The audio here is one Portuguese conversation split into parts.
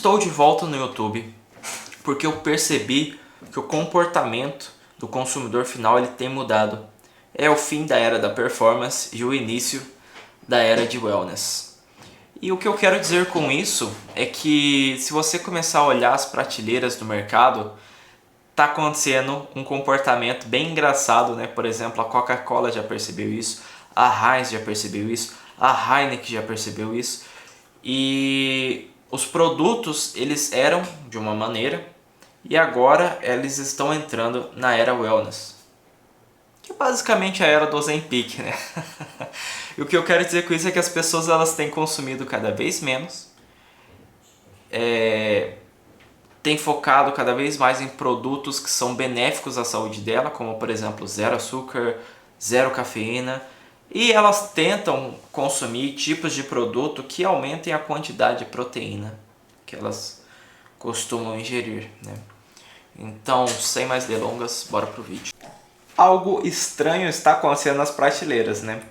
Estou de volta no YouTube porque eu percebi que o comportamento do consumidor final ele tem mudado. É o fim da era da performance e o início da era de wellness. E o que eu quero dizer com isso é que se você começar a olhar as prateleiras do mercado, está acontecendo um comportamento bem engraçado, né? Por exemplo, a Coca-Cola já percebeu isso, a Heinz já percebeu isso, a Heineken já percebeu isso. E os produtos eles eram de uma maneira e agora eles estão entrando na era wellness, que é basicamente a era do Ozempic, né? E o que eu quero dizer com isso é que as pessoas elas têm consumido cada vez menos, têm focado cada vez mais em produtos que são benéficos à saúde dela, como por exemplo zero açúcar, zero cafeína, e elas tentam consumir tipos de produto que aumentem a quantidade de proteína que elas costumam ingerir, né? Então, sem mais delongas, bora pro vídeo. Algo estranho está acontecendo nas prateleiras, né?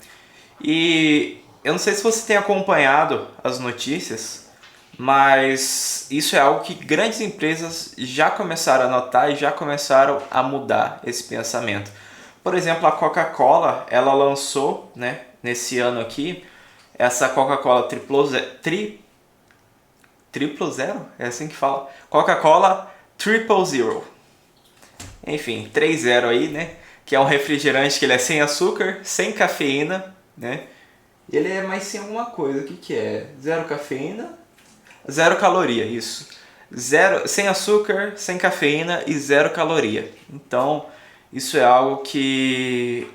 E eu não sei se você tem acompanhado as notícias, mas isso é algo que grandes empresas já começaram a notar e já começaram a mudar esse pensamento. Por exemplo, a Coca-Cola, ela lançou, né, nesse ano aqui, essa Coca-Cola Triple Zero? É assim que fala. Coca-Cola Triple Zero. Enfim, 3-0 aí, né? Que é um refrigerante que ele é sem açúcar, sem cafeína, né? Ele é mais sem alguma coisa. O que que é? Zero cafeína, zero caloria, isso. Zero, sem açúcar, sem cafeína e zero caloria. Então, isso é algo que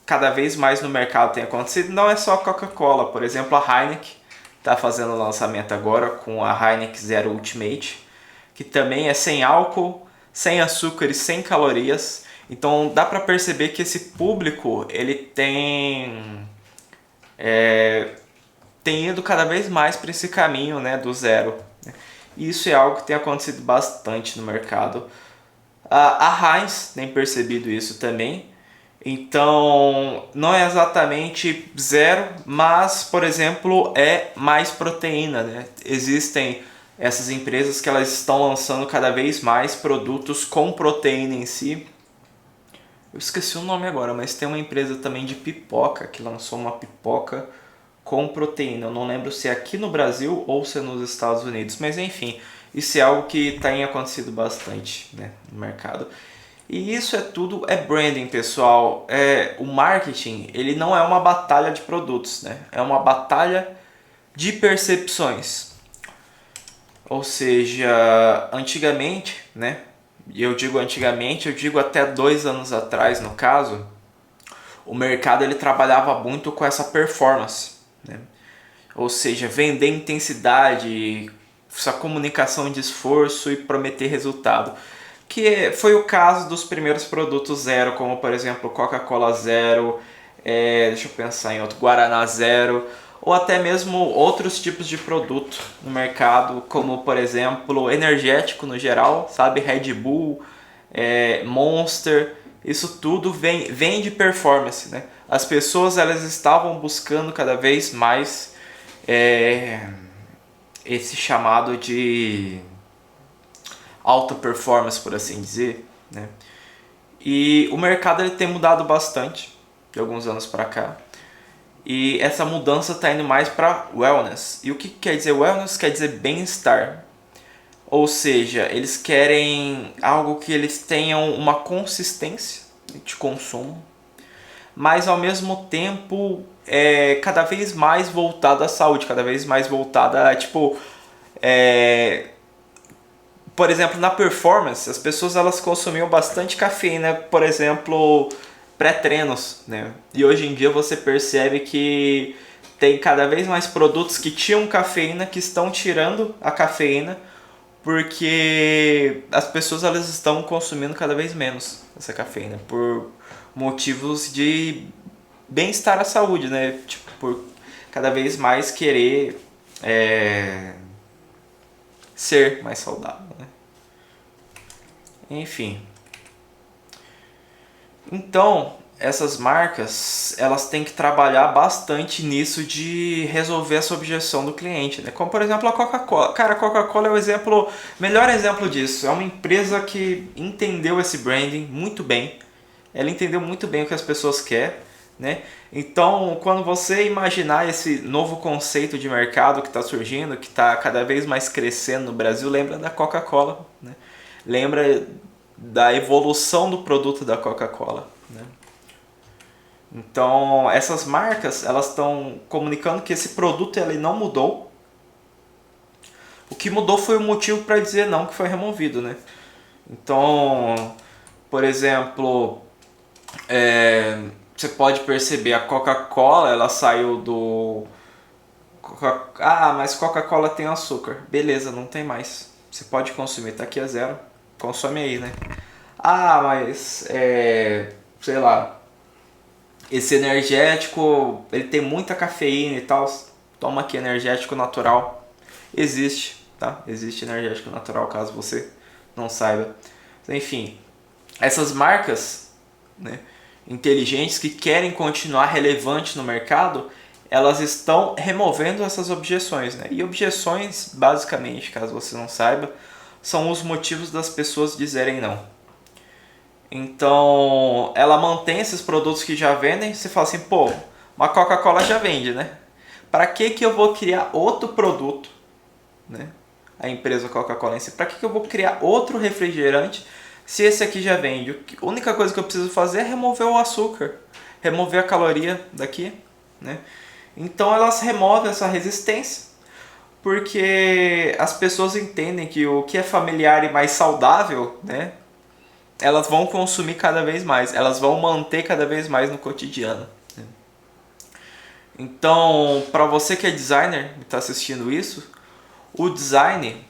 cada vez mais no mercado tem acontecido. Não é só a Coca-Cola, por exemplo, a Heineken está fazendo o lançamento agora com a Heineken Zero Ultimate, que também é sem álcool, sem açúcar e sem calorias. Então dá para perceber que esse público ele tem ido cada vez mais para esse caminho, né, do zero. E isso é algo que tem acontecido bastante no mercado. A Heinz tem percebido isso também. Então, não é exatamente zero, mas, por exemplo, é mais proteína, né? Existem essas empresas que elas estão lançando cada vez mais produtos com proteína em si. Eu esqueci o nome agora, mas tem uma empresa também de pipoca que lançou uma pipoca com proteína. Eu não lembro se é aqui no Brasil ou se é nos Estados Unidos, mas enfim, isso é algo que tem acontecido bastante, né, no mercado. E isso tudo é branding, pessoal. O marketing ele não é uma batalha de produtos, né? É uma batalha de percepções. Ou seja, antigamente, né? E eu digo antigamente, eu digo até 2 anos atrás, no caso, o mercado ele trabalhava muito com essa performance, né? Ou seja, vender intensidade, essa comunicação de esforço e prometer resultado. Que foi o caso dos primeiros produtos zero, como por exemplo Coca-Cola Zero, deixa eu pensar em outro, Guaraná Zero, ou até mesmo outros tipos de produto no mercado, como por exemplo energético no geral, sabe, Red Bull, Monster, isso tudo vem de performance, né? As pessoas elas estavam buscando cada vez mais esse chamado de alta performance, por assim dizer, né? E o mercado ele tem mudado bastante de alguns anos para cá. E essa mudança está indo mais para wellness. E o que quer dizer wellness? Quer dizer bem-estar. Ou seja, eles querem algo que eles tenham uma consistência de consumo, mas ao mesmo tempo cada vez mais voltada à saúde, cada vez mais voltada a, tipo, por exemplo, na performance, as pessoas elas consumiam bastante cafeína, por exemplo, pré-treinos, né? E hoje em dia você percebe que tem cada vez mais produtos que tinham cafeína que estão tirando a cafeína porque as pessoas elas estão consumindo cada vez menos essa cafeína por motivos de bem-estar à saúde, né? Tipo, por cada vez mais querer ser mais saudável, né? Enfim. Então, essas marcas, elas têm que trabalhar bastante nisso de resolver essa objeção do cliente, né? Como por exemplo a Coca-Cola. Cara, a Coca-Cola é o exemplo, melhor exemplo disso. É uma empresa que entendeu esse branding muito bem. Ela entendeu muito bem o que as pessoas querem, né? Então, quando você imaginar esse novo conceito de mercado que está surgindo, que está cada vez mais crescendo no Brasil, lembra da Coca-Cola, né? Lembra da evolução do produto da Coca-Cola, né? Então, essas marcas, elas estão comunicando que esse produto ele não mudou. O que mudou foi o motivo para dizer não que foi removido, né? Então, por exemplo, você pode perceber a Coca-Cola, ela saiu do... Ah, mas Coca-Cola tem açúcar. Beleza, não tem mais. Você pode consumir, tá aqui a zero. Consome aí, né? Ah, mas, sei lá, esse energético, ele tem muita cafeína e tal. Toma aqui energético natural. Existe, tá? Existe energético natural, caso você não saiba. Enfim, essas marcas, né, inteligentes que querem continuar relevante no mercado, elas estão removendo essas objeções, né? E objeções, basicamente, caso você não saiba, são os motivos das pessoas dizerem não. Então, ela mantém esses produtos que já vendem. Você fala assim, pô, uma Coca-Cola já vende, né? Para que eu vou criar outro produto, né? A empresa Coca-Cola em si, para que eu vou criar outro refrigerante se esse aqui já vende? A única coisa que eu preciso fazer é remover o açúcar, remover a caloria daqui, né? Então elas removem essa resistência, porque as pessoas entendem que o que é familiar e mais saudável, né? Elas vão consumir cada vez mais, elas vão manter cada vez mais no cotidiano. Então, para você que é designer e está assistindo isso, o design,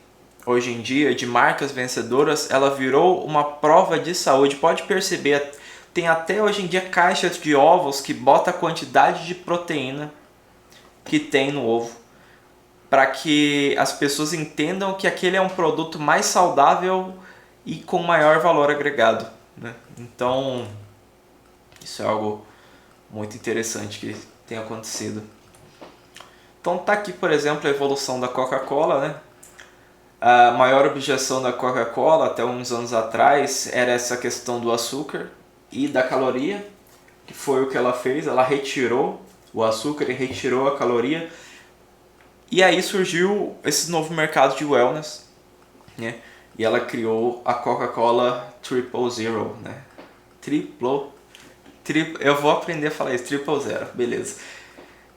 hoje em dia, de marcas vencedoras, ela virou uma prova de saúde. Pode perceber, tem até hoje em dia caixas de ovos que bota a quantidade de proteína que tem no ovo, para que as pessoas entendam que aquele é um produto mais saudável e com maior valor agregado, né? Então, isso é algo muito interessante que tem acontecido. Então tá aqui, por exemplo, a evolução da Coca-Cola, né? A maior objeção da Coca-Cola até uns anos atrás era essa questão do açúcar e da caloria, que foi o que ela fez. Ela retirou o açúcar e retirou a caloria. E aí surgiu esse novo mercado de wellness, né? E ela criou a Coca-Cola Triple Zero, né? Eu vou aprender a falar isso, Triple Zero, beleza.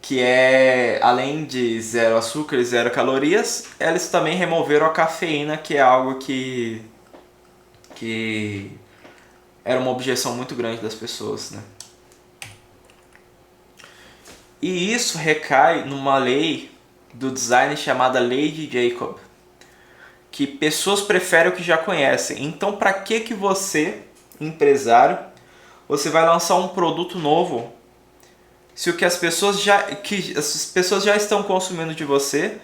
Que é, além de zero açúcar e zero calorias, eles também removeram a cafeína, que é algo que era uma objeção muito grande das pessoas, né? E isso recai numa lei do design chamada Lei de Jacob, que pessoas preferem o que já conhecem. Então, para que você, empresário, você vai lançar um produto novo se o que as pessoas já estão consumindo de você,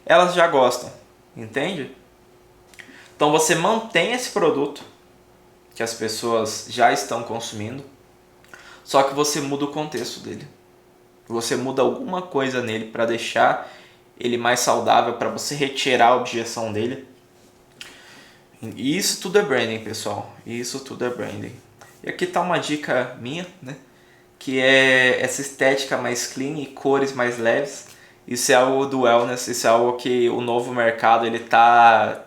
elas já gostam, entende? Então você mantém esse produto que as pessoas já estão consumindo, só que você muda o contexto dele. Você muda alguma coisa nele para deixar ele mais saudável, para você retirar a objeção dele. E isso tudo é branding, pessoal. Isso tudo é branding. E aqui tá uma dica minha, né? Que é essa estética mais clean e cores mais leves. Isso é algo do wellness, isso é algo que o novo mercado ele tá...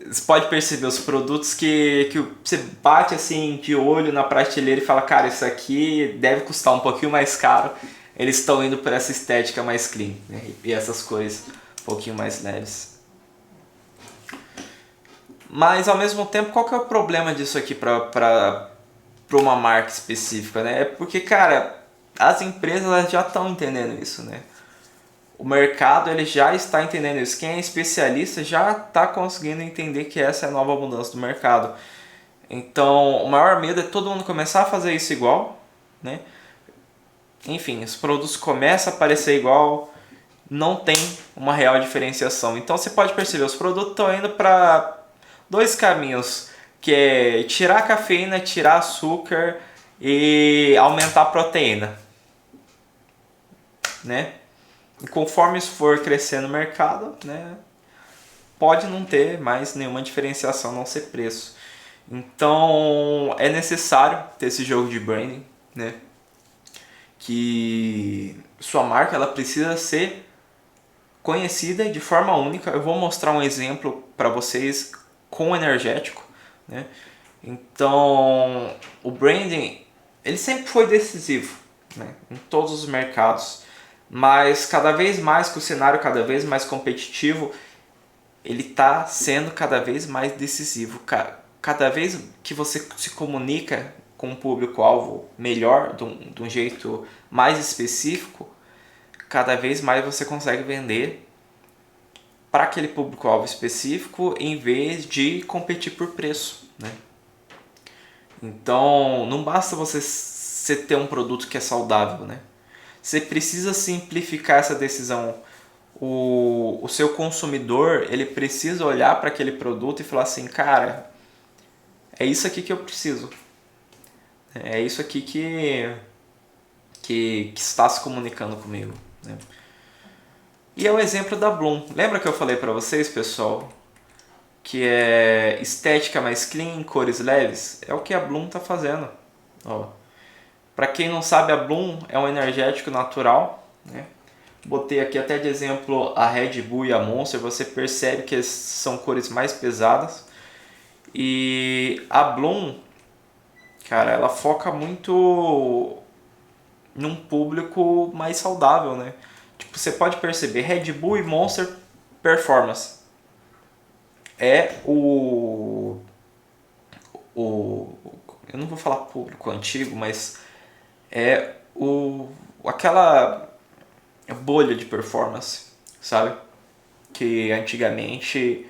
Você pode perceber os produtos que você bate assim de olho na prateleira e fala, cara, isso aqui deve custar um pouquinho mais caro. Eles estão indo por essa estética mais clean, né? E essas cores um pouquinho mais leves. Mas ao mesmo tempo, qual que é o problema disso aqui para uma marca específica, né? É porque, cara, as empresas elas já estão entendendo isso, né? O mercado ele já está entendendo isso. Quem é especialista já está conseguindo entender que essa é a nova mudança do mercado. Então, o maior medo é todo mundo começar a fazer isso igual, né? Enfim, os produtos começam a aparecer igual, não tem uma real diferenciação. Então, você pode perceber, os produtos estão indo para dois caminhos, que é tirar a cafeína, tirar açúcar e aumentar a proteína, né? E conforme isso for crescendo no mercado, né, pode não ter mais nenhuma diferenciação, a não ser preço. Então é necessário ter esse jogo de branding, né? Que sua marca ela precisa ser conhecida de forma única. Eu vou mostrar um exemplo para vocês com o energético, né? Então o branding ele sempre foi decisivo, né, em todos os mercados, mas cada vez mais com o cenário cada vez mais competitivo, ele está sendo cada vez mais decisivo. Cada vez que você se comunica com um público-alvo melhor, de um jeito mais específico, cada vez mais você consegue vender para aquele público-alvo específico em vez de competir por preço, né? Então, não basta você ter um produto que é saudável, né? Você precisa simplificar essa decisão. O seu consumidor, ele precisa olhar para aquele produto e falar assim, cara, é isso aqui que eu preciso. É isso aqui que está se comunicando comigo, né? E é o exemplo da Bloom. Lembra que eu falei para vocês, pessoal, que é estética mais clean, cores leves? É o que a Bloom está fazendo. Ó. Para quem não sabe, a Bloom é um energético natural, né? Botei aqui até de exemplo a Red Bull e a Monster. Você percebe que são cores mais pesadas. E a Bloom, cara, ela foca muito num público mais saudável, né? Tipo, você pode perceber, Red Bull e Monster Performance é o eu não vou falar público antigo, mas é aquela bolha de performance, sabe? Que antigamente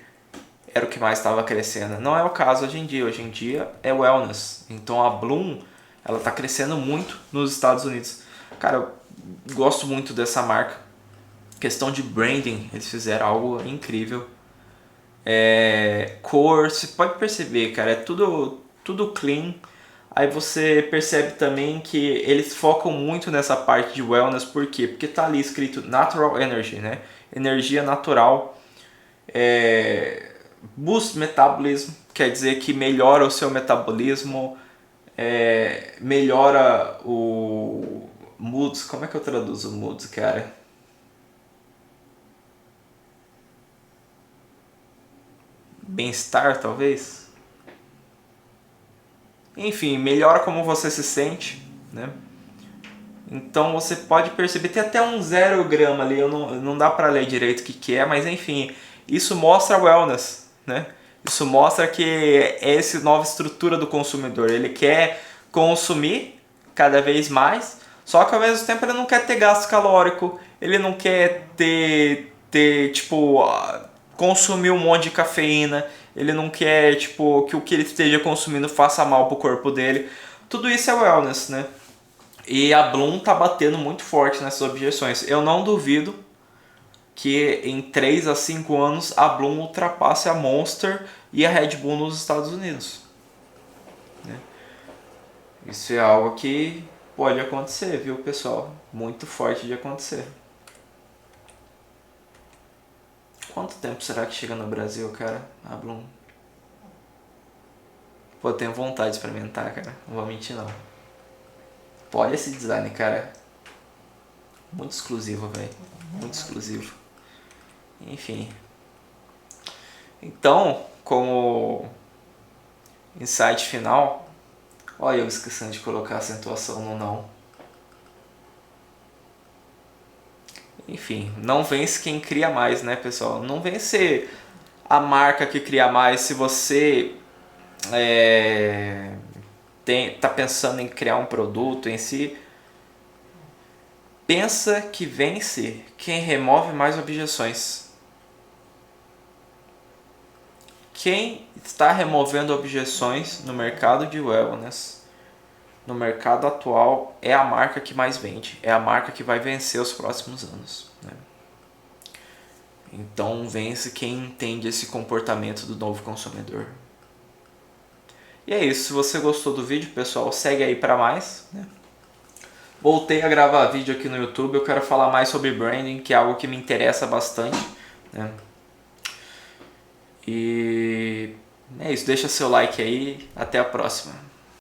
era o que mais estava crescendo. Não é o caso hoje em dia. Hoje em dia é wellness. Então a Bloom, ela está crescendo muito nos Estados Unidos. Cara, eu gosto muito dessa marca. Questão de branding, eles fizeram algo incrível. Cor, você pode perceber, cara, é tudo clean. Aí você percebe também que eles focam muito nessa parte de wellness, por quê? Porque tá ali escrito Natural Energy, né? Energia natural. Boost Metabolism, quer dizer que melhora o seu metabolismo, melhora o moods. Como é que eu traduzo moods, cara? Bem-estar, talvez? Enfim, melhora como você se sente, né? Então você pode perceber, tem até um 0 grama ali, não dá pra ler direito o que é, mas enfim, isso mostra wellness, né? Isso mostra que é essa nova estrutura do consumidor, ele quer consumir cada vez mais, só que ao mesmo tempo ele não quer ter gasto calórico, ele não quer ter tipo, consumir um monte de cafeína, ele não quer tipo, que o que ele esteja consumindo faça mal pro corpo dele. Tudo isso é wellness, né? E a Bloom tá batendo muito forte nessas objeções. Eu não duvido que em 3 a 5 anos a Bloom ultrapasse a Monster e a Red Bull nos Estados Unidos, né? Isso é algo que pode acontecer, viu, pessoal? Muito forte de acontecer. Quanto tempo será que chega no Brasil, cara, a Bloom? Pô, eu tenho vontade de experimentar, cara. Não vou mentir, não. Pô, olha esse design, cara. Muito exclusivo, velho. Muito exclusivo. Enfim. Então, como insight final, olha eu esquecendo de colocar a acentuação no não. Enfim, não vence quem cria mais, né, pessoal? Não vence a marca que cria mais. Se você tá pensando em criar um produto em si, pensa que vence quem remove mais objeções. Quem está removendo objeções no mercado de wellness, no mercado atual, é a marca que mais vende. É a marca que vai vencer os próximos anos, né? Então vence quem entende esse comportamento do novo consumidor. E é isso, se você gostou do vídeo, pessoal, segue aí para mais, né? Voltei a gravar vídeo aqui no YouTube, eu quero falar mais sobre branding, que é algo que me interessa bastante, né? E é isso, deixa seu like aí, até a próxima.